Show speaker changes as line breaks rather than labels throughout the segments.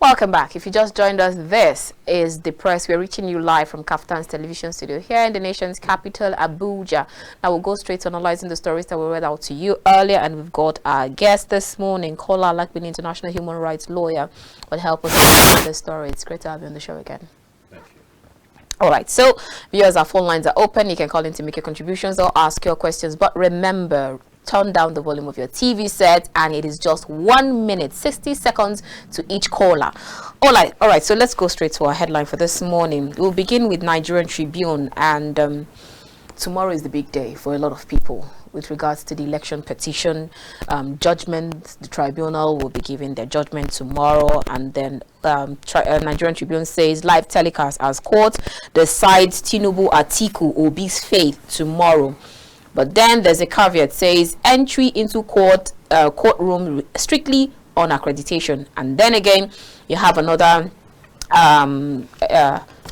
Welcome back. If you just joined us, this is The Press. We're reaching you live from Kaftan's television studio here in the nation's capital, Abuja. Now we'll go straight to analyzing the stories that we read out to you earlier, and we've got our guest this morning, Kola, Alapinni, international human rights lawyer, will help us with the story. It's great to have you on the show again.
Thank you.
All right, so viewers, our phone lines are open. You can call in to make your contributions or ask your questions, but remember, turn down the volume of your TV set, and it is just 1 minute 60 seconds to each caller. All right, so let's go straight to our headline for this morning. We'll begin with Nigerian Tribune, and tomorrow is the big day for a lot of people with regards to the election petition judgment. The tribunal will be giving their judgment tomorrow, and then Nigerian Tribune says live telecast as court decides Tinubu Atiku Obi's fate tomorrow. But then there's a caveat, says entry into courtroom strictly on accreditation. And then again, you have another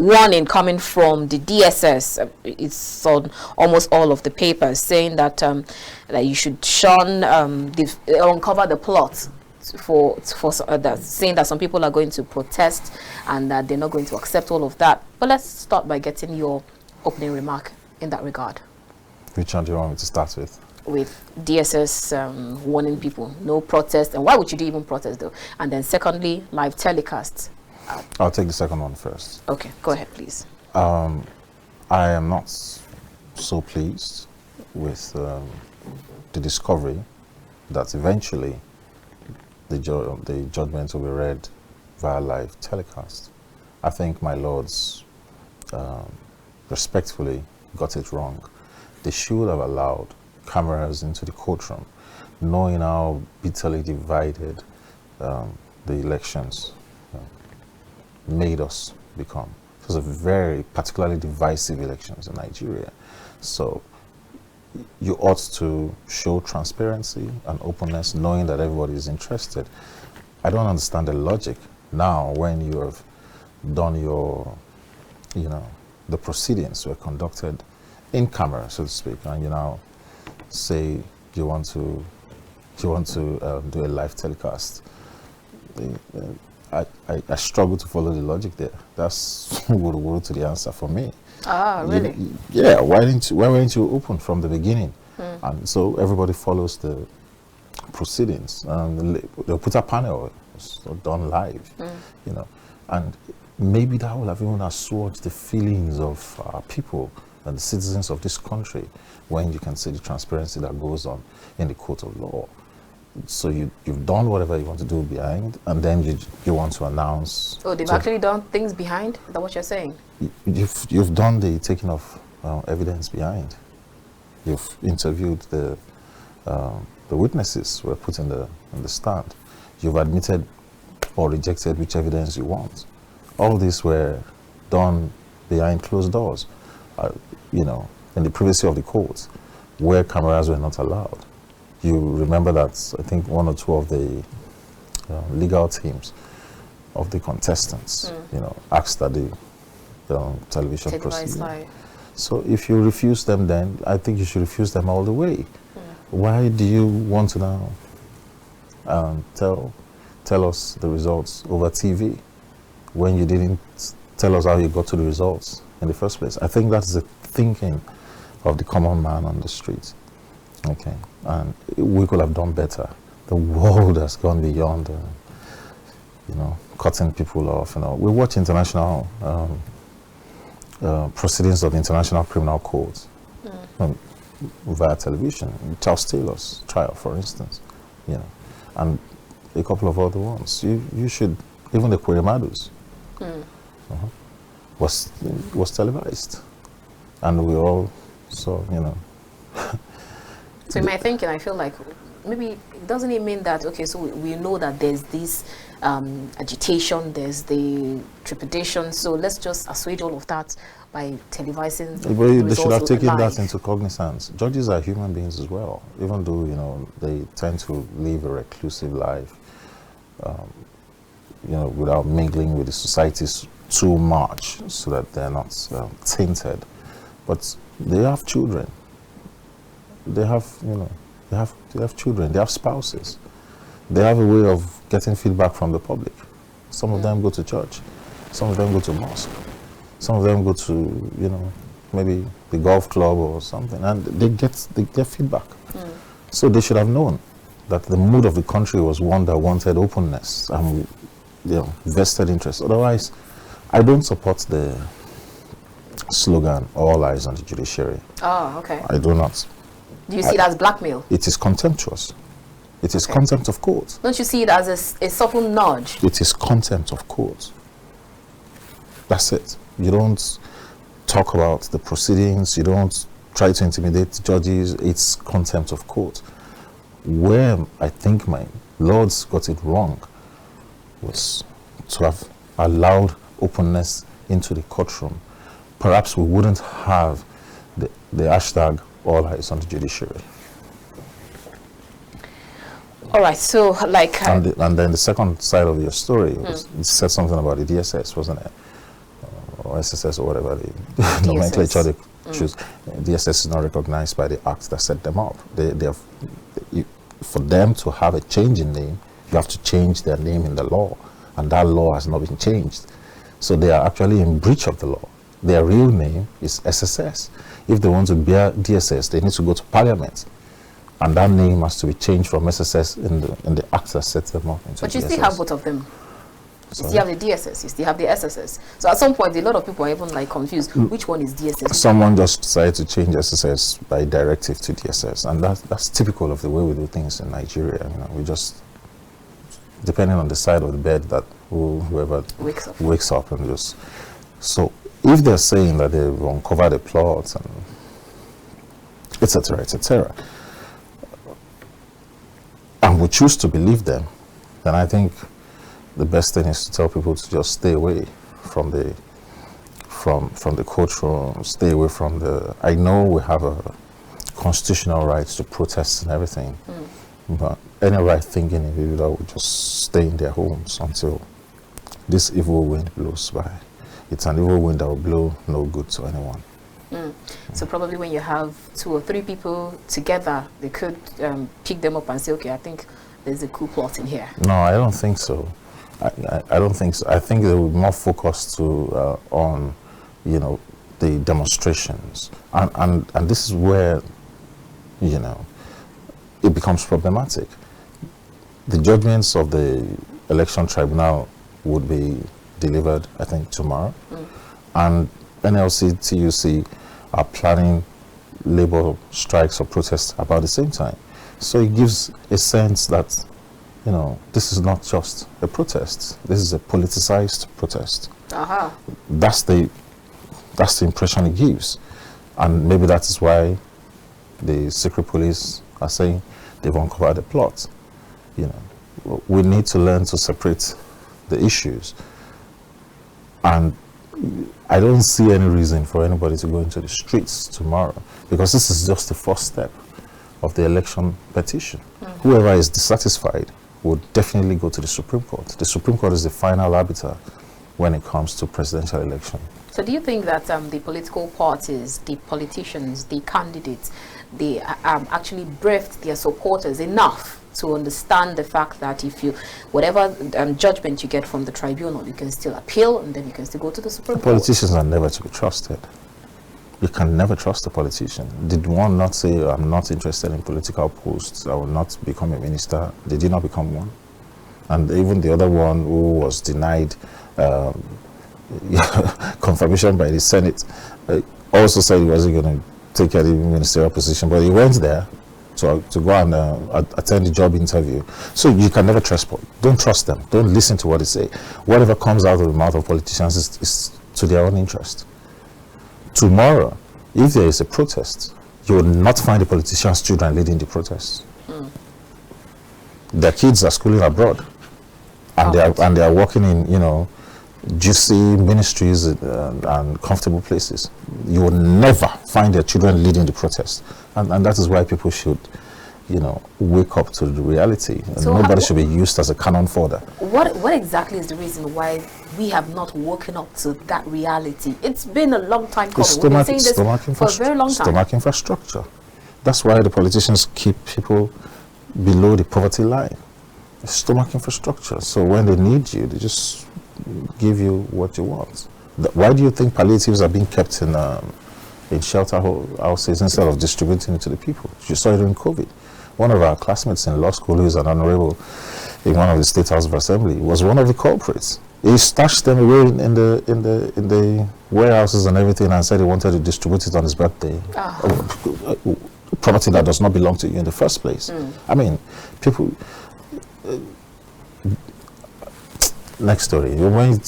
warning coming from the DSS. It's on almost all of the papers, saying that that you should shun, uncover the plot for that, saying that some people are going to protest and that they're not going to accept all of that. But let's start by getting your opening remark in that regard.
Which one do you want me to start with?
With DSS warning people, no protest. And why would you do even protest though? And then secondly, live telecasts.
I'll take the second one first.
Okay, go ahead, please.
I am not so pleased with the discovery that eventually the judgment will be read via live telecast. I think my lords respectfully got it wrong. They should have allowed cameras into the courtroom, knowing how bitterly divided the elections made us become. It was a very particularly divisive elections in Nigeria. So you ought to show transparency and openness, knowing that everybody is interested. I don't understand the logic now when you have done your, the proceedings were conducted in camera, so to speak, and you now say you want to do a live telecast. I struggle to follow the logic there. That's wuru to the answer for me.
Ah, really?
Yeah. Why weren't you open from the beginning? And so everybody follows the proceedings, and they'll put a panel done live, and maybe that will have even assuaged the feelings of people and the citizens of this country when you can see the transparency that goes on in the court of law. So you've done whatever you want to do behind, and then you want to announce. Oh,
they've actually done things behind? Is that what you're saying?
You've done the taking of evidence behind. You've interviewed the witnesses who were put in the stand. You've admitted or rejected which evidence you want. All these were done behind closed doors. In the privacy of the courts, where cameras were not allowed. You remember that I think one or two of the legal teams of the contestants, asked that the television proceed. So if you refuse them, then I think you should refuse them all the way. Why do you want to now tell us the results over TV when you didn't tell us how you got to the results in the first place? I think that's the thinking of the common man on the street. Okay, and we could have done better. The world has gone beyond, cutting people off. We watch international proceedings of the International Criminal Court via television. Charles Taylor's trial, for instance, and a couple of other ones. You should, even the Querimadu's was televised, and we all saw,
So in my thinking, I feel like maybe doesn't it mean that, okay, so we know that there's this agitation, there's the trepidation, so let's just assuage all of that by televising the
they should have taken
live.
that into cognizance. Judges are human beings as well, even though, they tend to live a reclusive life, without mingling with the societies too much so that they're not tainted. But they have children. They have children. They have spouses. They have a way of getting feedback from the public. Some of them go to church. Some of them go to mosque. Some of them go to, you know, maybe the golf club or something, and they get feedback. So they should have known that the mood of the country was one that wanted openness and, you know, vested interest. Otherwise, I don't support the slogan, all eyes on the judiciary.
Oh, okay.
I do not.
Do you see it as blackmail?
It is contemptuous. It is contempt of court.
Don't you see it as a subtle nudge?
It is contempt of court. That's it. You don't talk about the proceedings. You don't try to intimidate judges. It's contempt of court. Where I think my lords got it wrong was to have allowed openness into the courtroom. Perhaps we wouldn't have the hashtag all eyes on the judiciary.
All right, so like...
and then the second side of your story was, it said something about the DSS, wasn't it? Or SSS or whatever the nomenclature they choose. DSS is not recognized by the acts that set them up. For them to have a change in name, you have to change their name in the law, and that law has not been changed. So they are actually in breach of the law. Their real name is SSS. If they want to bear DSS, they need to go to Parliament, and that name has to be changed from SSS in the acts that set them up into
But you
DSS.
still have both of them. You still have the DSS, you still have the SSS. So at some point, a lot of people are even like confused. Which one is DSS?
Someone just decided to change SSS by directive to DSS, and that's typical of the way we do things in Nigeria. You know, we just, depending on the side of the bed that whoever wakes up and just. So if they're saying that they've uncovered the plots and etc., etc., and we choose to believe them, then I think the best thing is to tell people to just stay away from the courtroom, stay away from the. I know we have a constitutional right to protest and everything, but any right-thinking individual would just stay in their homes until this evil wind blows by. It's an evil wind that will blow no good to anyone.
So probably when you have 2 or 3 people together, they could pick them up and say, okay, I think there's a coup plot in here.
No, I don't think so. I don't think so. I think they will be more focused on, you know, the demonstrations, and this is where, you know, it becomes problematic. The judgments of the election tribunal would be delivered, I think, tomorrow, and NLC, TUC are planning labor strikes or protests about the same time. So it gives a sense that, you know, this is not just a protest. This is a politicized protest. That's the impression it gives, and maybe that is why the secret police are saying they've uncovered the plot. You know, we need to learn to separate the issues, and I don't see any reason for anybody to go into the streets tomorrow, because this is just the first step of the election petition. Whoever is dissatisfied would definitely go to the Supreme Court. The Supreme Court is the final arbiter when it comes to presidential election.
So do you think that the political parties, the politicians, the candidates, they actually briefed their supporters enough to understand the fact that if you, whatever judgment you get from the tribunal, you can still appeal and then you can still go to the Supreme Court?
Politicians are never to be trusted. You can never trust a politician. Did one not say, I'm not interested in political posts, I will not become a minister? Did he not become one? And even the other one who was denied confirmation by the Senate also said he wasn't going to take any ministerial position, but he went there to go and attend the job interview. So you can never trust people. Don't trust them. Don't listen to what they say. Whatever comes out of the mouth of politicians is to their own interest. Tomorrow, if there is a protest, you will not find the politicians' children leading the protest. Their kids are schooling abroad, and they are working in, you know, juicy ministries and comfortable places. You will never find their children leading the protest, and that is why people should, you know, wake up to the reality. And so nobody should be used as a cannon fodder.
What exactly is the reason why we have not woken up to that reality? It's been a long time coming. We've been saying this for a very long time.
Stomach infrastructure. That's why the politicians keep people below the poverty line. stomach infrastructure. So when they need you, they just give you what you want. Why do you think palliatives are being kept in shelter houses instead of distributing it to the people? You saw it during COVID. One of our classmates in law school, who is an honorable in one of the State House of Assembly, was one of the culprits. He stashed them away in the warehouses and everything, and said he wanted to distribute it on his birthday. Property that does not belong to you in the first place. I mean, people. Next story. When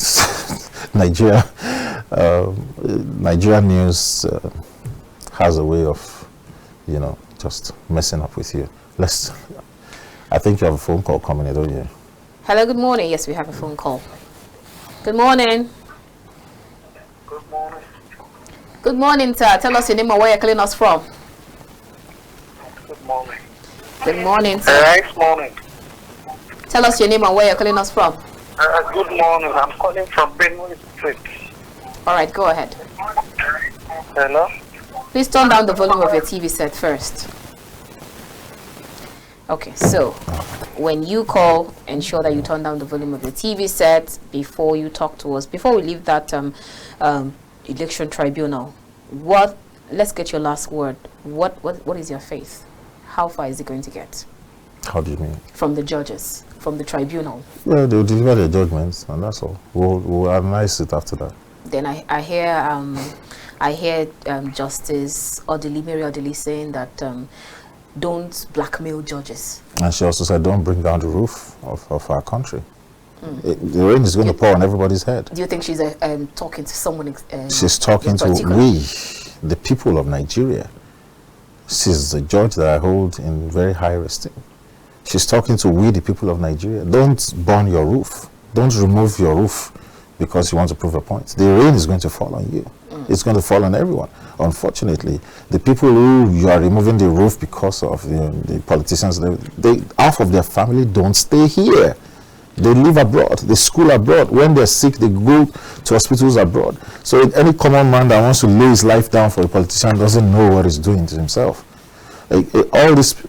Nigeria news has a way of, just messing up with you. I think you have a phone call coming in, don't you?
Hello, good morning. Yes, we have a phone call. Good morning.
Good morning.
Good morning, sir. Tell us your name and where you're calling us from.
Good morning.
Good morning, sir.
Nice morning.
Tell us your name and where you're calling us from.
Good morning. I'm calling from Benue Street.
All right, go ahead.
Hello?
Please turn down the volume of your TV set first. Okay, so when you call, ensure that you turn down the volume of your TV set before you talk to us. Before we leave that election tribunal, let's get your last word. What is your faith? How far is it going to get?
How do you mean?
From the judges, from the tribunal.
Well, they'll deliver their judgments, and that's all. We'll analyze it after that.
Then I hear Justice Mary Odili saying that don't blackmail judges.
And she also said, don't bring down the roof of our country. The rain is going to pour on everybody's head.
Do you think she's talking to someone?
She's talking to we, the people of Nigeria. She's the judge that I hold in very high esteem. She's talking to we, the people of Nigeria. Don't burn your roof. Don't remove your roof because you want to prove a point. The rain is going to fall on you. It's going to fall on everyone. Unfortunately, the people who you are removing the roof because of the politicians, half of their family don't stay here. They live abroad. They school abroad. When they're sick, they go to hospitals abroad. So any common man that wants to lay his life down for a politician doesn't know what he's doing to himself.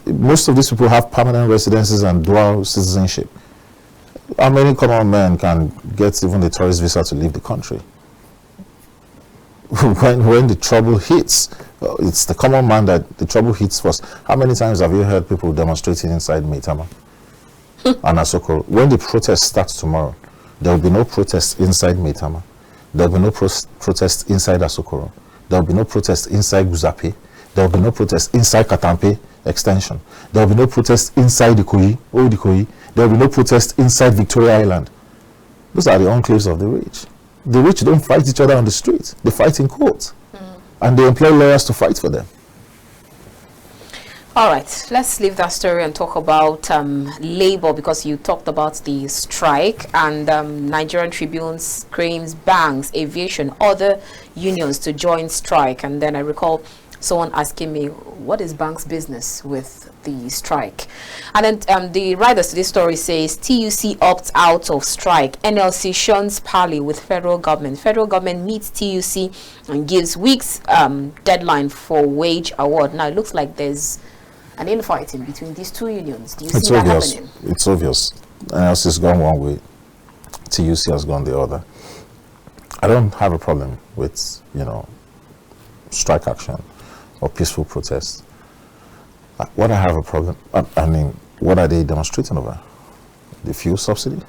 Most of these people have permanent residences and dual citizenship. How many common men can get even the tourist visa to leave the country? When the trouble hits, it's the common man that the trouble hits first. How many times have you heard people demonstrating inside Maitama and Asokoro? When the protest starts tomorrow, there will be no protest inside Maitama. There will be no protest inside Asokoro. There will be no protest inside Guzape. There will be no protest inside Katampe extension. There will be no protest inside Old Ikoyi. There will be no protest inside Victoria Island. Those are the enclaves of the rich. The rich don't fight each other on the street. They fight in court. And they employ lawyers to fight for them.
All right, let's leave that story and talk about labor, because you talked about the strike, and Nigerian Tribune claims banks, aviation, other unions to join strike. And then I recall someone asking me, what is bank's business with the strike? And then the writers to this story says TUC opts out of strike. NLC shuns parley with federal government. Federal government meets TUC and gives weeks deadline for wage award. Now it looks like there's an infighting between these two unions. Do you see that happening?
It's obvious. NLC has gone one way, TUC has gone the other. I don't have a problem with, strike action or peaceful protest. What I have a problem, what are they demonstrating over? The fuel subsidy,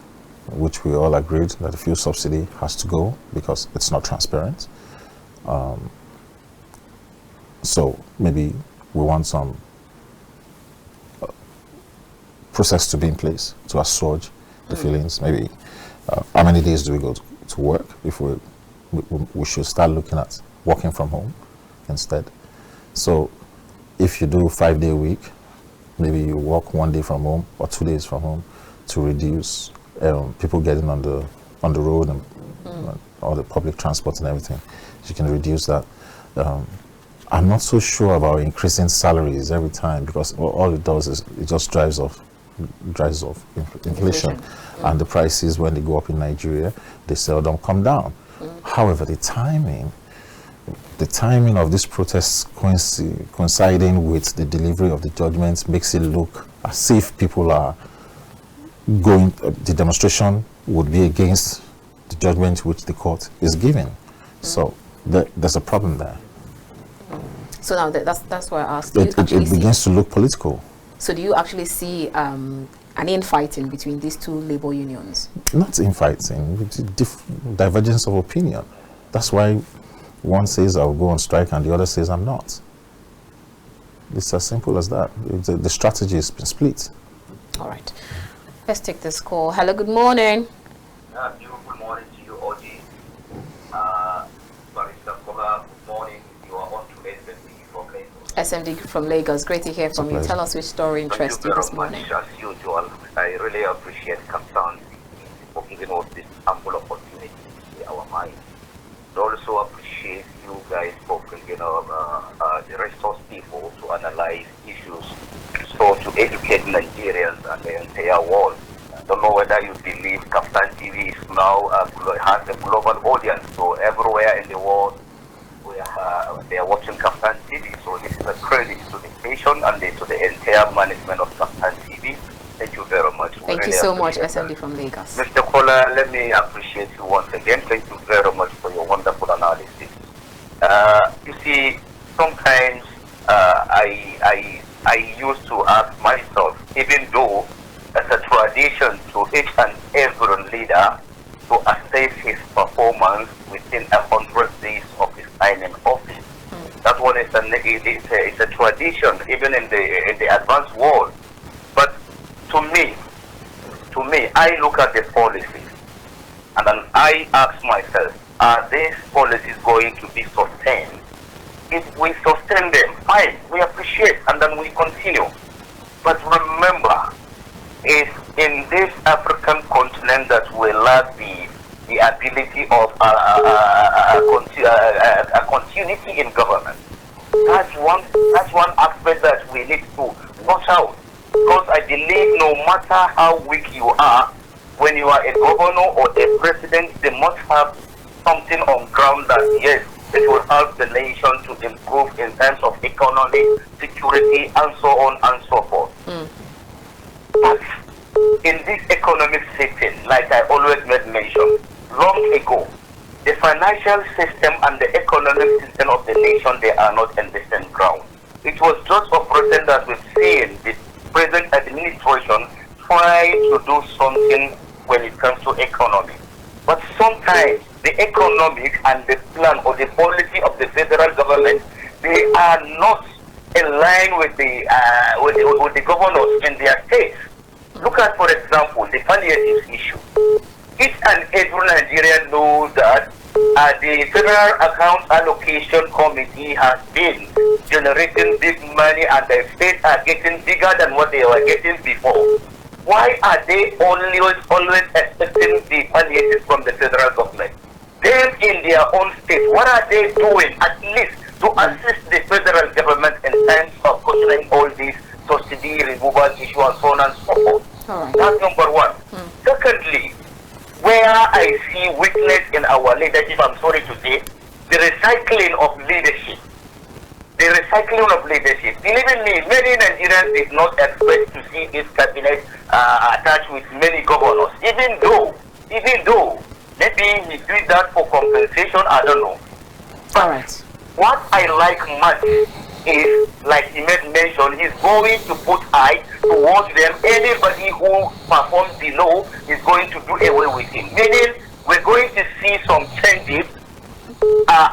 which we all agreed that the fuel subsidy has to go because it's not transparent. So maybe we want some process to be in place to assuage the feelings. Maybe how many days do we go to work if we should start looking at working from home instead. So if you do 5-day week, maybe you work 1 day from home or 2 days from home to reduce people getting on the road and all the public transport and everything. You can reduce that. I'm not so sure about increasing salaries every time, because all it does is it just drives off inflation. And the prices, when they go up in Nigeria, they seldom come down. However, the timing of this protest coinciding with the delivery of the judgments makes it look as if people are the demonstration would be against the judgment which the court is giving. So there's a problem there.
So now that's why I asked.
It begins to look political.
So do you actually see an infighting between these two labor unions?
Not infighting, divergence of opinion. That's why one says I'll go on strike and the other says I'm not. It's as simple as that. The strategy has been split.
All right. Let's take this call. Hello, good morning.
Good morning to you, Orji. Barrister Kola, good morning. You are on to SMD from Lagos.
SMD from Lagos. Great to hear from you. Tell us which story interests you this morning.
As usual, I really appreciate Captain for giving us this ample opportunity to say our mind. I also appreciate you guys for bringing the resource people to analyze issues, so to educate Nigerians and the entire world. I don't know whether you believe Kaftan TV is now has a global audience, so everywhere in the world they are watching Kaftan TV. So this is a credit to the nation and to the entire management of Kaftan TV. Thank you very much.
Thank you so much, SMD from Lagos.
Mr. Kola, let me appreciate you once again. Thank you very much for your wonderful analysis. You see, sometimes I used to ask myself, even though it's a tradition to each and every leader to assess his performance within 100 days of his time in office. That one is it's a tradition, even in the advanced world. But to me, I look at the policies and then I ask myself, are these policies going to be sustained? If we sustain them, fine, we appreciate and then we continue. But remember, it's in this African continent that we lack the ability of a continuity in government. That's one aspect that we need to watch out. Because I believe no matter how weak you are, when you are a governor or a president, they must have something on ground that, yes, it will help the nation to improve in terms of economic security and so on and so forth. But in this economic setting, like I always made mention, long ago, the financial system and the economic system of the nation, they are not in the same ground. It was just operating that we've seen the present administration try to do something when it comes to economy. But sometimes the economic and the plan or the policy of the federal government, they are not in line with the governors in their states. Look at, for example, the palliative issue. Each and every Nigerian knows that the Federal Accounts Allocation Committee has been generating big money and the states are getting bigger than what they were getting before. Why are they always expecting the palliative from the federal government? Them in their own state, what are they doing at least to assist the federal government in terms of controlling all these subsidy removal issues and so on and so forth?
Right.
That's number one. Secondly, where I see weakness in our leadership, I'm sorry to say, the recycling of leadership. The recycling of leadership. Believe in me, many Nigerians did not expect to see this cabinet attached with many governors. Even though maybe he did that for compensation, I don't know. But what I like much is, like he made mention, he's going to put eye towards them. Anybody who performs below is going to do away with him. Meaning, we're going to see some changes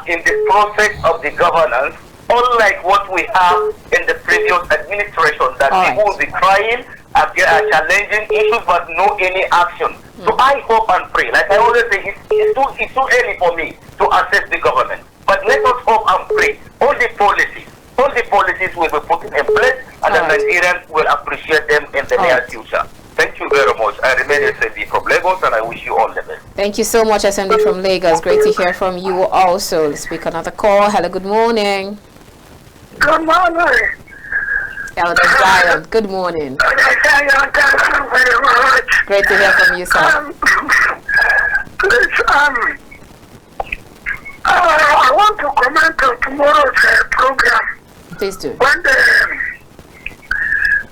in the process of the governance, unlike what we have in the previous administration, that people will be crying, challenging issues, but no any action. So I hope and pray, like I always say, it's too early for me to assess the government. But let us hope and pray. All the policies will be put in place, and the Nigerians will appreciate them in the near future. Thank you very much. I remain SMD from Lagos, and I wish you all the best.
Thank you so much, SMD from Lagos. Great to hear from you also. Let's pick another call. Hello, good morning.
Good morning.
Elder Zion, good morning.
Thank you very much.
Great to hear from you, sir.
Please, I want to comment on tomorrow's program.
Please do.
When the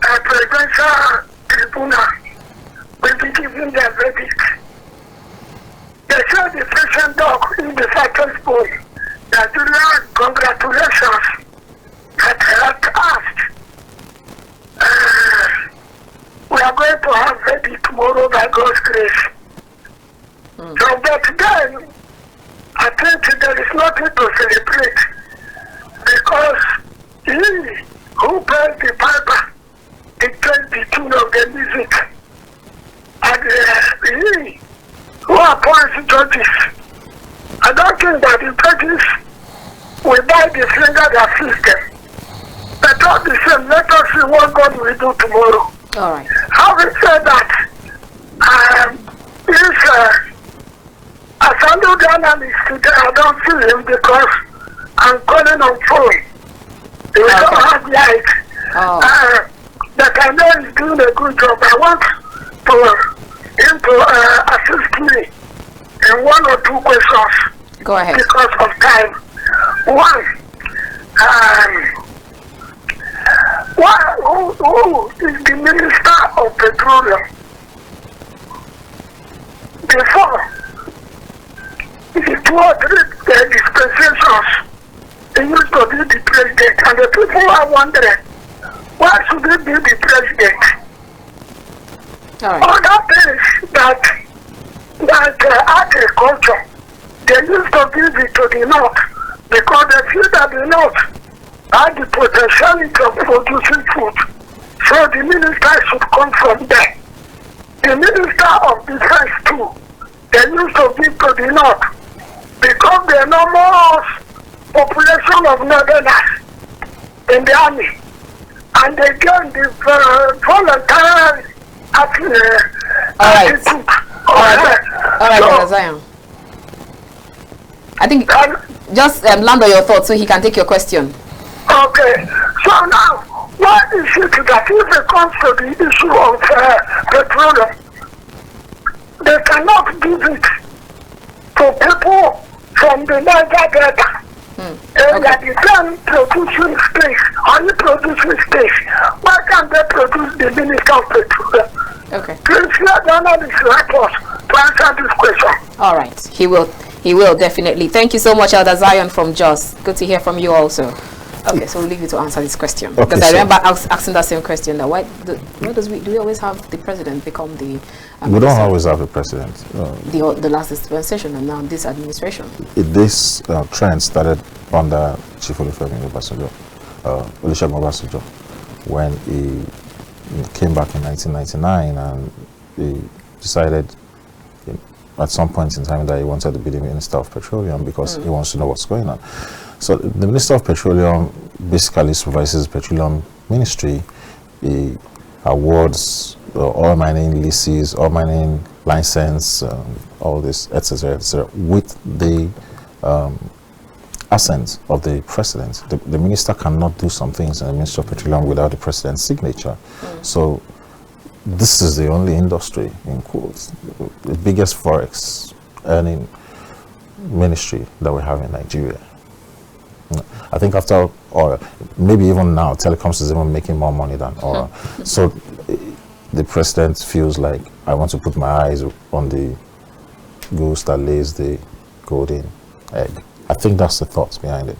presidential tribunal will be giving their verdict. They said the patient dog in the second poll that congratulations that had asked. We are going to have verdict tomorrow by God's grace. So but then I think there is nothing to celebrate because he who plays the piper dictates the tune of the music, and he who appoints judges. I don't think that the judges will buy the finger that feeds them. But all the same, let us see what God will do tomorrow.
All right.
Having said that, as I know the analyst today, I don't see him because I'm calling on phone. He don't have light.
Oh.
But I know he's doing a good job. I want him to assist me in one or two questions.
Go ahead.
Because of time. One, who is the Minister of Petroleum? Before, the 2 or 3 dispensations, he used to be the president, and the people are wondering, why should he be the president?
All right.
Other things that agriculture, they used to give it to the north because they feel that the north had the potentiality of producing food. So the minister should come from there. The minister of defense too, they used to give to the north because the enormous population of northerners in the army, and they gained the voluntary attitude.
All right, Zion. I think just land on your thoughts so he can take your question.
Okay, so now, why is it that if it comes to the issue of petroleum, they cannot give it to people from the Niger Delta? That is them producing space, only producing space. Why can't they produce the Minister of Petroleum?
Okay.
Please let the analyst help us to answer this question.
All right, he will definitely. Thank you so much, Elder Zion from Jos. Good to hear from you also. Okay, so we'll leave you to answer this question.
Okay,
because I remember asking that same question, that do we always have the president become the...
we don't always have a president.
The last dispensation and now this administration.
This trend started under Chief Olusegun Obasanjo when he came back in 1999 and he decided at some point in time that he wanted to be the Minister of Petroleum because he wants to know what's going on. So the Minister of Petroleum basically supervises the Petroleum Ministry. He awards oil mining leases, oil mining license, all this, etc., with the assent of the President. The Minister cannot do some things in the Ministry of Petroleum without the President's signature. So this is the only industry, in quotes, the biggest forex earning ministry that we have in Nigeria. I think after oil, maybe even now, telecoms is even making more money than oil. So the president feels like, I want to put my eyes on the goose that lays the golden egg. I think that's the thoughts behind it.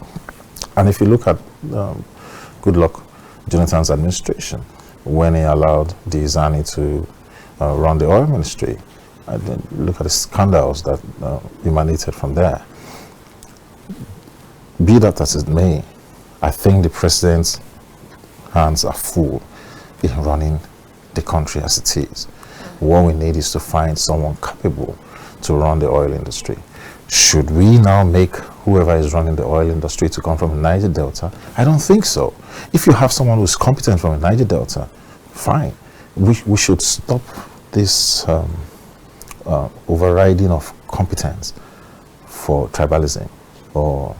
And if you look at Goodluck Jonathan's administration, when he allowed the Zani to run the oil ministry, and then look at the scandals that emanated from there. Be that as it may, I think the president's hands are full in running the country as it is. What we need is to find someone capable to run the oil industry. Should we now make whoever is running the oil industry to come from the Niger Delta? I don't think so. If you have someone who's competent from the Niger Delta, fine. We should stop this overriding of competence for tribalism or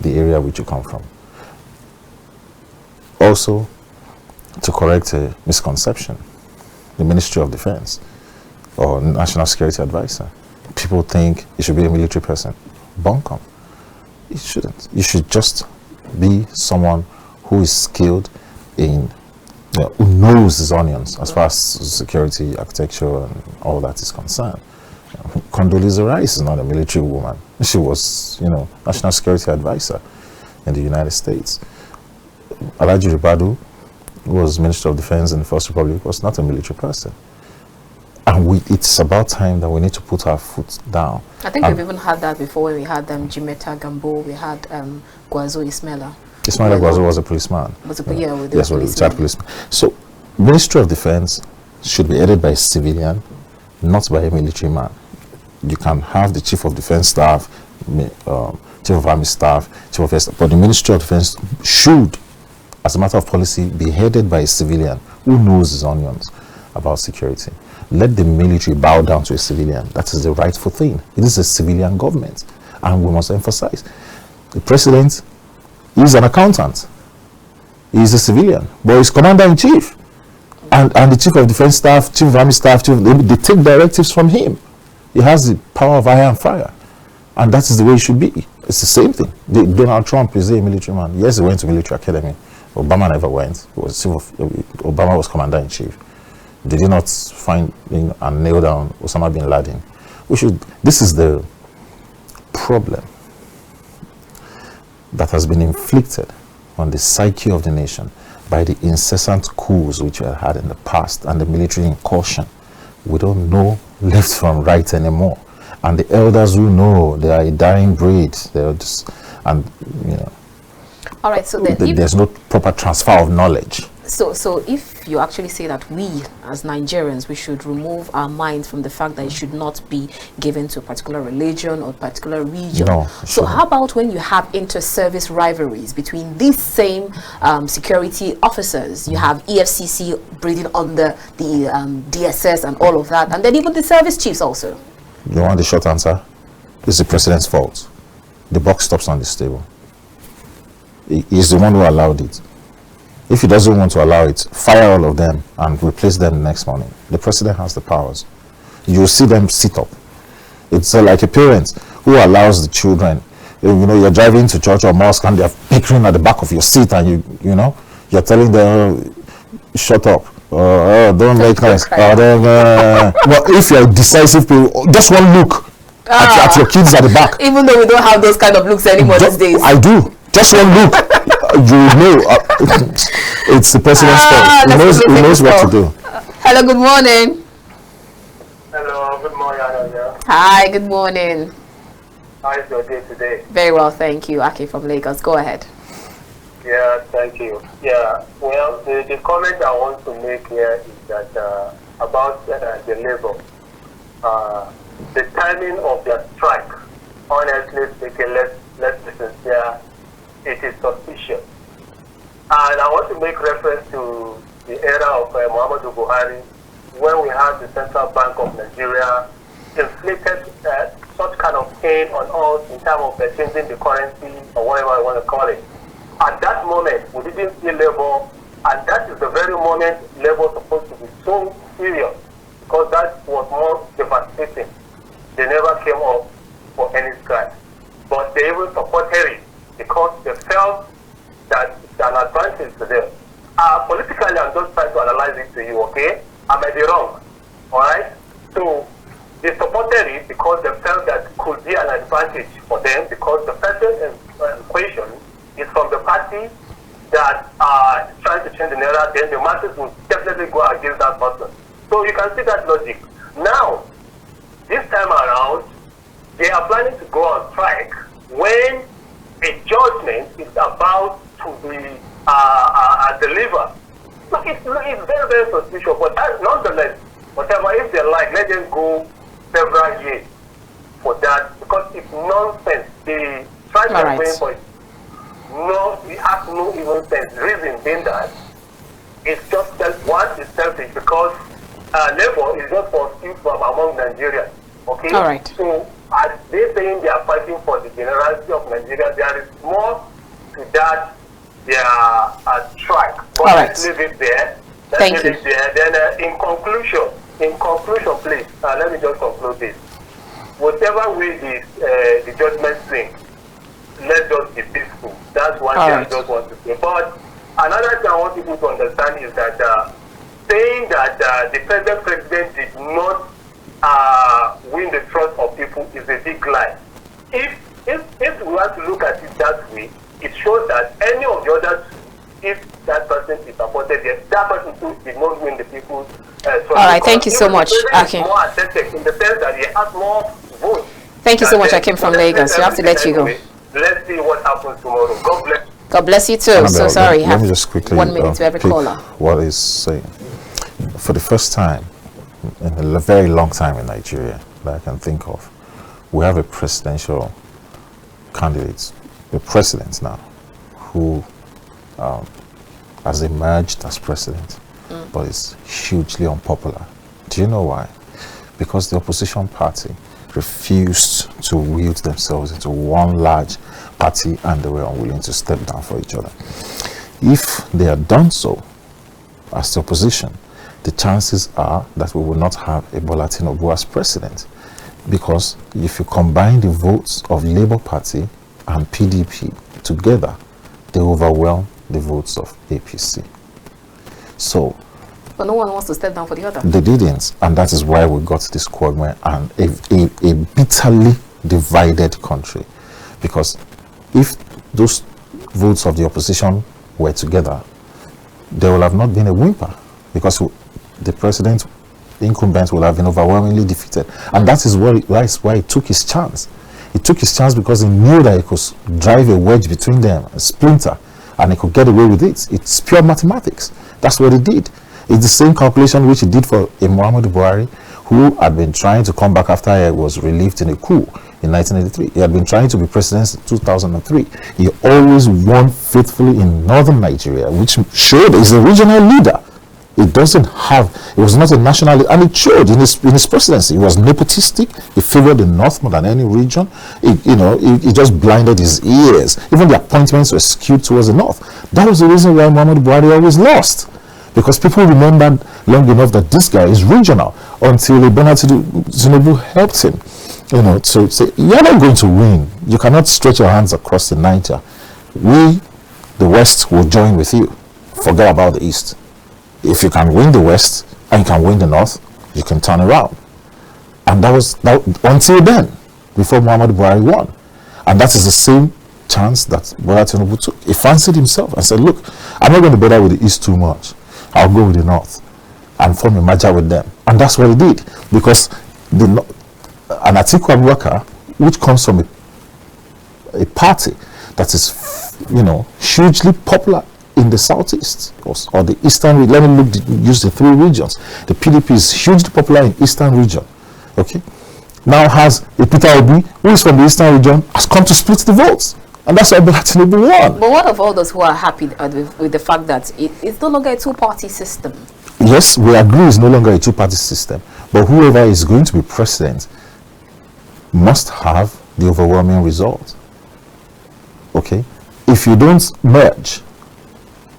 the area which you come from. Also, to correct a misconception, the Ministry of Defense or National Security Advisor, people think it should be a military person. Bunkum. It shouldn't. You should just be someone who is skilled in who knows his onions as far as security, architecture, and all that is concerned. Condoleezza Rice is not a military woman. She was, national security advisor in the United States. Alhaji Ribadu, who was Minister of Defense in the First Republic, was not a military person. And it's about time that we need to put our foot down.
I think we've even had that before when we had Jimeta Gambo, we had Gwazo Ismaila.
Ismaila Gwazo was a policeman. Yes, retired policeman. So, Ministry of Defense should be headed by a civilian, not by a military man. You can have the Chief of Defense Staff, Chief of Army Staff, Chief of Air Staff, but the Ministry of Defense should, as a matter of policy, be headed by a civilian who knows his onions about security. Let the military bow down to a civilian. That is the rightful thing. It is a civilian government, and we must emphasize. The president is an accountant. He is a civilian, but he's commander-in-chief. And the Chief of Defense Staff, Chief of Army Staff, they take directives from him. He has the power of iron and fire. And that is the way it should be. It's the same thing. Donald Trump is a military man. Yes, he went to military academy. Obama never went. Obama was commander-in-chief. They did not find and nail down Osama bin Laden. This is the problem that has been inflicted on the psyche of the nation by the incessant coups which we have had in the past and the military incursion. We don't know left from right anymore. And the elders who know, they are a dying breed. They're just, All
right, so then
there's no proper transfer of knowledge.
So if you actually say that we as Nigerians, we should remove our minds from the fact that it should not be given to a particular religion or particular region.
No,
so how about when you have inter-service rivalries between these same security officers? You have EFCC breathing under the DSS and all of that, and then even the service chiefs also.
You want the short answer? It's the president's fault. The buck stops on this table. He's the one who allowed it. If he doesn't want to allow it, fire all of them and replace them the next morning. The president has the powers. You will see them sit up. It's like a parent who allows the children. You're driving to church or mosque and they're pickering at the back of your seat, and you're telling them, shut up. Don't make noise. Well, if you're a decisive people, just one look at your kids at the back.
Even though we don't have those kind of looks anymore these days.
I do. Just one look. You know, it's the president's fault. He knows what to do.
Hello, good morning.
Hello, good morning, Annabel.
Hi, good morning.
How is your day today?
Very well, thank you. Aki from Lagos. Go ahead.
Yeah, thank you. Yeah, well, the comment I want to make here is that about the labor. The timing of their strike, honestly speaking, let's be sincere, it is suspicious. And I want to make reference to the era of Muhammadu Buhari, when we had the Central Bank of Nigeria inflicted such kind of pain on us in terms of changing the currency or whatever I want to call it. At that moment, we didn't see labor, and that is the very moment labor was supposed to be so serious, because that was more devastating. They never came up for any strike, but they even supported it because they felt that it's an advantage to them. Politically, I'm just trying to analyze it to you, okay? I may be wrong, all right? So they supported it because they felt that could be an advantage for them, because the person in question is from the party that is trying to change the narrative. Then the masses will definitely go against that person. So you can see that logic. Now, this time around, they are planning to go on strike when a judgment is about to be delivered. So it's very, very suspicious, but nonetheless, whatever, if they like, let them go several years for that, because it's nonsense. The strike they're going for it. No, it has no even sense. Reason being that it's just one is selfish, because labor is just for few from among Nigerians. Okay?
All right.
So as they saying they are fighting for the generality of Nigeria, there is more to that their strike. But let's leave it there.
Thank you.
Then in conclusion, please, let me just conclude this. Whatever way the judgment swings, let's just be peaceful. That's one thing I just want to say. But another thing I want people to understand is that saying that the present president did not win the trust of people is a big lie. If we want to look at it that way, it shows that any of the others, if that person is appointed, that person too did not win the people's trust.
All right, thank you so much, Akim.
More accepted in the sense that he has more votes.
Thank you so much, Akim from Lagos. We have to let you go.
Let's see what happens tomorrow. God bless.
God bless you too.
Annabel,
So sorry.
Let me just quickly
1 minute to every caller.
What is saying. For the first time in a very long time in Nigeria that I can think of, we have a presidential candidate, a president now, who has emerged as president, but is hugely unpopular. Do you know why? Because the opposition party refused to wield themselves into one large party, and they were unwilling to step down for each other. If they had done so as the opposition, the chances are that we will not have a Bola Tinubu as president, because if you combine the votes of Labour Party and PDP together, they overwhelm the votes of APC. So,
but no one wants to step down for the other.
They didn't, and that is why we got this quagmire and a bitterly divided country. Because if those votes of the opposition were together, there will have not been a whimper, because the president, the incumbent, will have been overwhelmingly defeated. And that is why he took his chance. He took his chance because he knew that he could drive a wedge between them, a splinter, and he could get away with it. It's pure mathematics. That's what he did. It's the same calculation which he did for Muhammadu Buhari, who had been trying to come back after he was relieved in a coup in 1983. He had been trying to be president in 2003. He always won faithfully in northern Nigeria, which showed he's a regional leader. It was not a national, and it showed in his presidency. He was nepotistic. He favored the north more than any region. He just blinded his ears. Even the appointments were skewed towards the north. That was the reason why Muhammadu Buhari always lost, because people remembered long enough that this guy is regional, until Tinubu helped him, to say, you're not going to win. You cannot stretch your hands across the Niger. We, the West, will join with you. Forget about the East. If you can win the West and you can win the North, you can turn around. And that was until then, before Muhammadu Buhari won. And that is the same chance that Bola Tinubu took. He fancied himself and said, look, I'm not going to bother with the East too much. I'll go with the North and form a merger with them. And that's what he did, because an Atiku Abubakar, which comes from a party that is, hugely popular in the southeast or the eastern region. Let me use the three regions. The PDP is hugely popular in eastern region. Okay, now has a Peter Obi, who is from the eastern region, has come to split the votes, and that's why Bola Tinubu won.
But what of all those who are happy with the fact that it's no longer a two-party system?
Yes, we agree it's no longer a two-party system, but whoever is going to be president must have the overwhelming result. Okay, if you don't merge,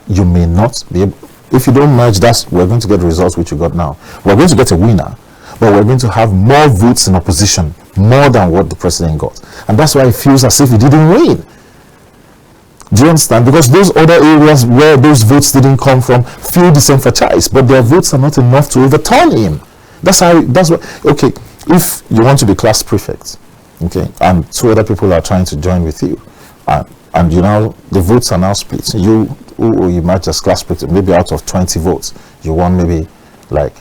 you may not be able. If you don't merge, we're going to get the results which you got now. We're going to get a winner, but we're going to have more votes in opposition, more than what the president got. And that's why it feels as if he didn't win. Do you understand? Because those other areas where those votes didn't come from feel disenfranchised, but their votes are not enough to overturn him. Okay, if you want to be class prefect, okay, and two other people are trying to join with you, and the votes are now split. You match as class prefect, maybe out of 20 votes, you won maybe like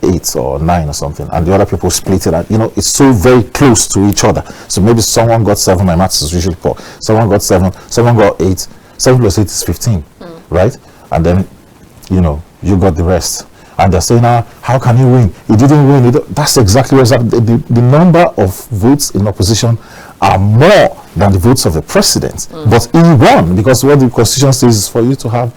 8 or 9 or something, and the other people split it, and it's so very close to each other. So maybe someone got 7, my maths is usually poor, someone got 7, someone got 8, 7 plus 8 is 15, right? And then you got the rest, and they're saying, how can he win? He didn't win. That's exactly what's happening. The number of votes in opposition are more than the votes of the president, but he won, because what the constitution says is for you to have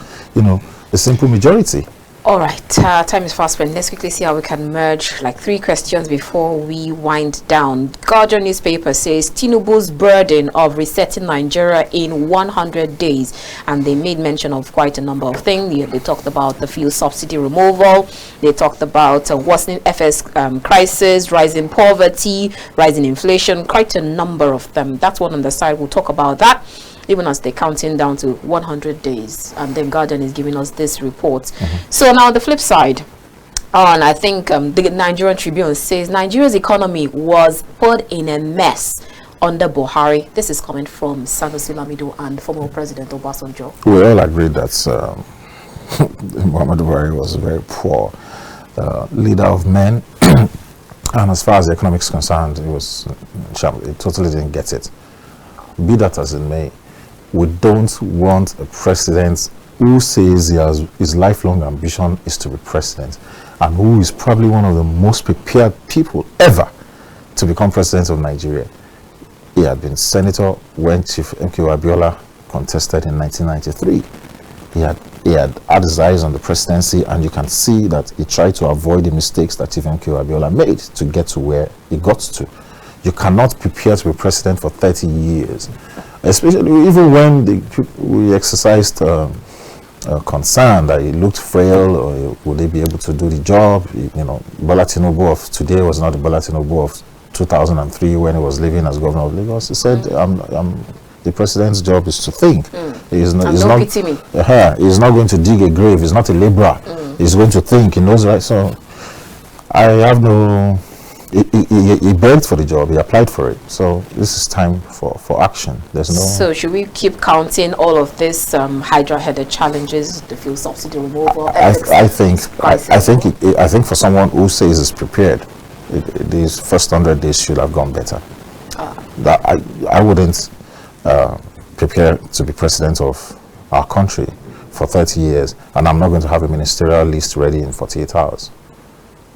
a simple majority.
All right, time is fast spent. Let's quickly see how we can merge like 3 questions before we wind down. Guardian newspaper says Tinubu's burden of resetting Nigeria in 100 days, and they made mention of quite a number of things. They talked about the fuel subsidy removal. They talked about worsening FS crisis, rising poverty, rising inflation, quite a number of them. That's one on the side. We'll talk about that. even as they're counting down to 100 days. And then Guardian is giving us this report. So now the flip side, and I think the Nigerian Tribune says Nigeria's economy was put in a mess under Buhari. This is coming from Sanusi Lamido and former President Obasanjo.
We all agree that Muhammadu Buhari was a very poor leader of men. And as far as the economy is concerned, it totally didn't get it. Be that as it may, we don't want a president who says his lifelong ambition is to be president, and who is probably one of the most prepared people ever to become president of Nigeria. He had been senator when Chief MK Abiola contested in 1993. He had his eyes on the presidency, and you can see that he tried to avoid the mistakes that Chief MK Abiola made to get to where he got to. You cannot prepare to be president for 30 years, especially even when we exercised concern that he looked frail, or would he be able to do the job. Bola Tinubu of today was not the Bola Tinubu of 2003 when he was living as governor of Lagos. He said, the president's job is to think. He's not going to dig a grave. He's not a laborer. He's going to think. He knows, right? So I have no... He begged for the job. He applied for it. So this is time for action. There's no...
So should we keep counting all of this hydra-headed challenges, the fuel subsidy removal?
I think for someone who says is prepared, these first 100 days should have gone better. That I wouldn't prepare to be president of our country for 30 years, and I'm not going to have a ministerial list ready in 48 hours.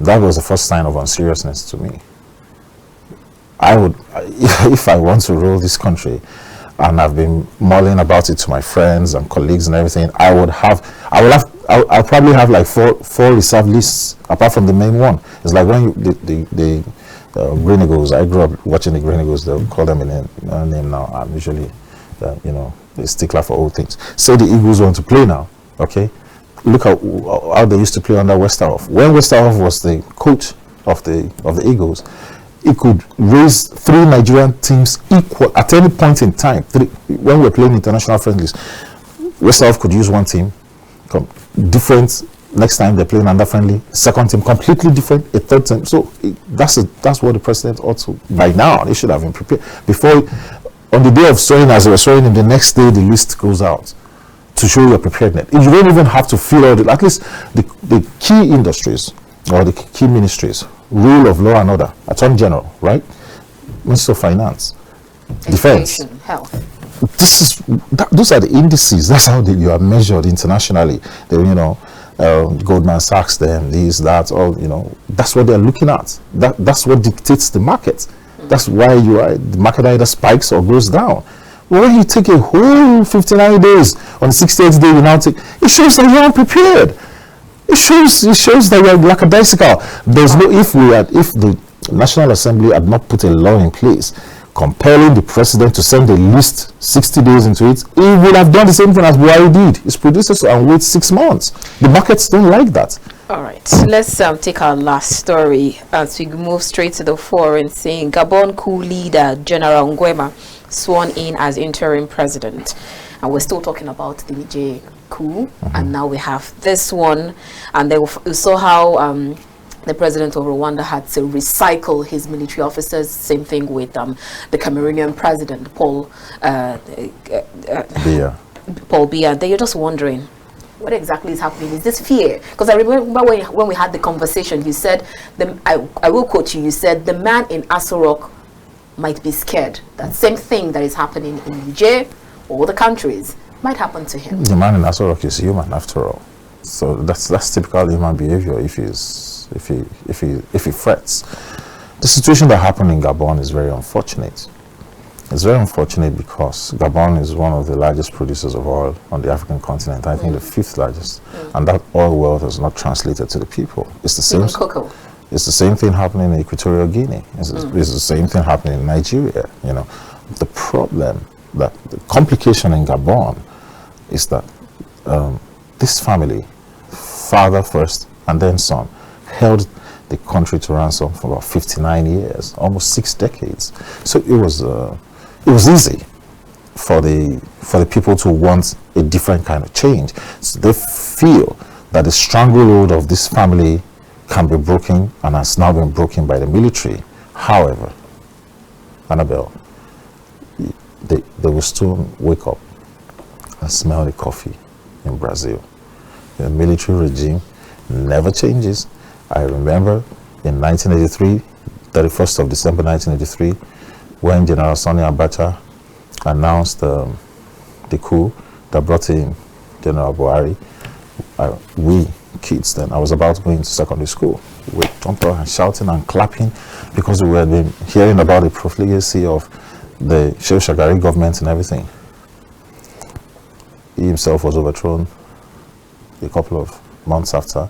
That was the first sign of unseriousness to me. I would, if I want to rule this country, and I've been mulling about it to my friends and colleagues and everything, I'll probably have like four reserve lists apart from the main one. It's like when the Green Eagles, I grew up watching the Green Eagles, they'll call them in a name now. I'm usually, a stickler for old things. Say the Eagles want to play now, okay? Look how they used to play under Westerhoff. When Westerhoff was the coach of the Eagles, he could raise 3 Nigerian teams equal at any point in time. When we were playing international friendlies, Westerhoff could use one team, different. Next time they're playing under friendly, second team completely different, a third team. So that's what the president ought to. By now, they should have been prepared. Before, on the day of swearing, as they were swearing, in the next day the list goes out to show your preparedness. You don't even have to fill out at least the key industries or the key ministries, rule of law and order, Attorney General, right? Minister of Finance, Defense,
Health.
Those are the indices. That's how you are measured internationally. Goldman Sachs, them, these, that, all, that's what they're looking at. That's what dictates the market. That's why the market either spikes or goes down. When you take a whole 59 days, on the 68th day you now take, it shows that you're unprepared. It shows that you're lackadaisical. There's no, if the National Assembly had not put a law in place compelling the president to send a list 60 days into it, he would have done the same thing as Buhari did. His producers and wait 6 months. The markets don't like that. All right,
let's take our last story as we move straight to the foreign scene. Gabon coup leader General Nguema sworn in as interim president, and we're still talking about the Niger coup, and now we have this one, and then we saw how the president of Rwanda had to recycle his military officers. Same thing with the Cameroonian president Paul Biya. Then you're just wondering, what exactly is happening? Is this fear? Because I remember when we had the conversation, you said, I will quote you, you said the man in Aso Rock might be scared that same thing that is happening in Niger or the countries might happen to him. The
man in Aso Rock is human after all. So that's typical human behavior if he frets. The situation that happened in Gabon is very unfortunate. It's very unfortunate because Gabon is one of the largest producers of oil on the African continent. I think the 5th largest. And that oil wealth is not translated to the people. It's the same.
Cocoa.
It's the same thing happening in Equatorial Guinea. It's the same thing happening in Nigeria. The problem, the complication in Gabon is that this family, father first and then son, held the country to ransom for about 59 years, almost 6 decades. So it was easy for the people to want a different kind of change. So they feel that the stranglehold of this family can be broken and has now been broken by the military. However, Annabel, they will soon wake up and smell the coffee in Brazil. The military regime never changes. I remember in 1983, 31st of December 1983, when General Sani Abacha announced the coup that brought in General Buhari, we kids then, I was about to go into secondary school, we jumped up and shouting and clapping because we had been hearing about the profligacy of the Sheikh Shagari government and everything. He himself was overthrown a couple of months after.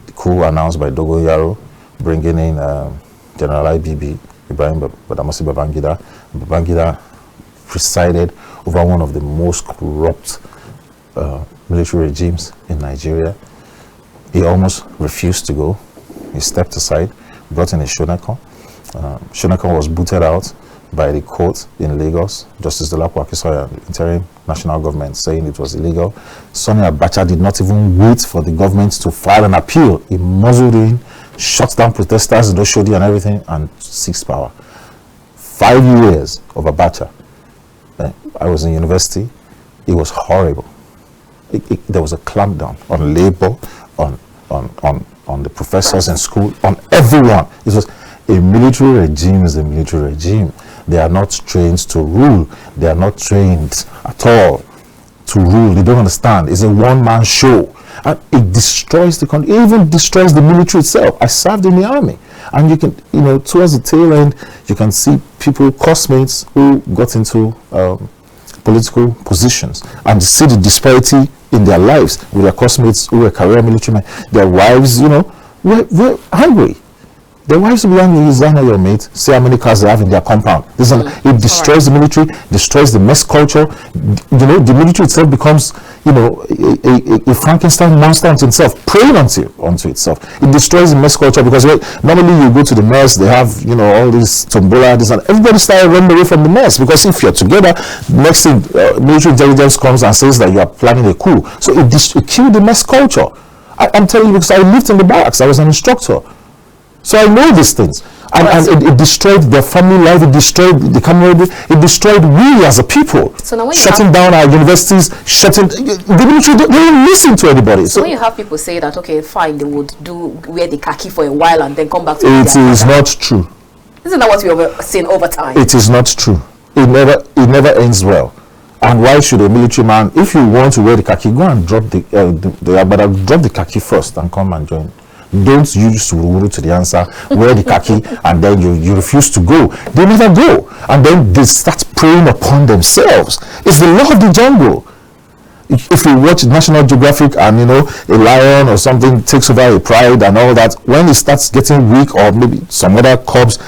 The coup announced by Dogo Yaro, bringing in General IBB, Ibrahim Badamasi Babangida. Babangida presided over one of the most corrupt military regimes in Nigeria. He almost refused to go. He stepped aside, brought in a Shonekon. Shonekon was booted out by the court in Lagos. Justice Dolapo Akisoya, the interim national government, saying it was illegal. Sani Abacha did not even wait for the government to file an appeal. He muzzled in, shut down protesters in Oshodi and everything, and seized power. 5 years of Abacha. I was in university. It was horrible. There was a clampdown on labor, on the professors in school, on everyone. It was a military regime is a military regime. They are not trained to rule. They are not trained at all to rule. They don't understand. It's a one-man show. And it destroys the country. It even destroys the military itself. I served in the army. And you can, towards the tail end, you can see people, classmates who got into political positions and see the disparity in their lives with their classmates who were career military men. Their wives, were hungry. Their wives will be angry. Is that not your mate? See how many cars they have in their compound. It destroys the military, destroys the mess culture. The military itself becomes, a Frankenstein monster unto itself, preying onto itself. It destroys the mess culture because normally you go to the mess, they have, all this tombola, this and everybody started running away from the mess because if you're together, next thing, military intelligence comes and says that you are planning a coup. So it killed the mess culture. I'm telling you because I lived in the barracks. I was an instructor. So I know these things. And it destroyed their family life, it destroyed the community, it destroyed we as a people. So now shutting down our universities, the military, they don't listen to anybody.
So when you have people say that, okay, fine, they would wear the khaki for a while and then come back to
it is not true.
Isn't that what we have seen over time?
It is not true. It never ends well. And why should a military man, if you want to wear the khaki, go and drop the khaki first and come and join. Don't use Sururu to the answer, wear the khaki, and then you refuse to go. They never go. And then they start preying upon themselves. It's the law of the jungle. If you watch National Geographic and, a lion or something takes over a pride and all that, when it starts getting weak or maybe some other cubs,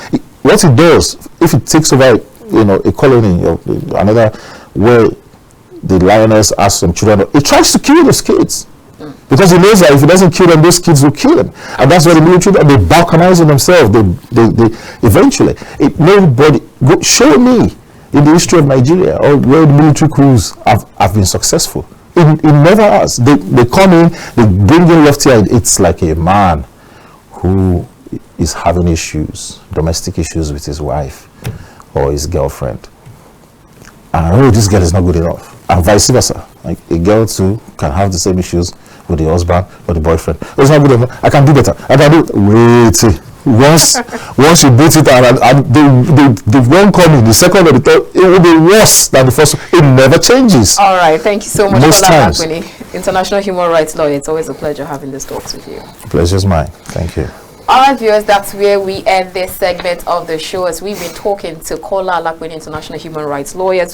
what it does, if it takes over, a colony or another where the lioness has some children, it tries to kill those kids. Because he knows that if he doesn't kill them, those kids will kill him. And that's why the military, they balkanize themselves. They eventually, show me in the history of Nigeria or where the military coups have been successful. It never has. They come in, they bring in lofty ideas. It's like a man who is having issues, domestic issues with his wife or his girlfriend. And this girl is not good enough. And vice versa. Like a girl too can have the same issues with the husband or the boyfriend. It's not good enough. I can do better. I can do. Wait. Once you beat it and the one coming, the second or the third, it will be worse than the first. It never changes.
All right. Thank you so much, Kola Alapinni, international human rights lawyer. It's always a pleasure having this talks with you.
Pleasure's mine. Thank you.
All right, viewers, that's where we end this segment of the show as we've been talking to Kola Alapinni, international human rights lawyers.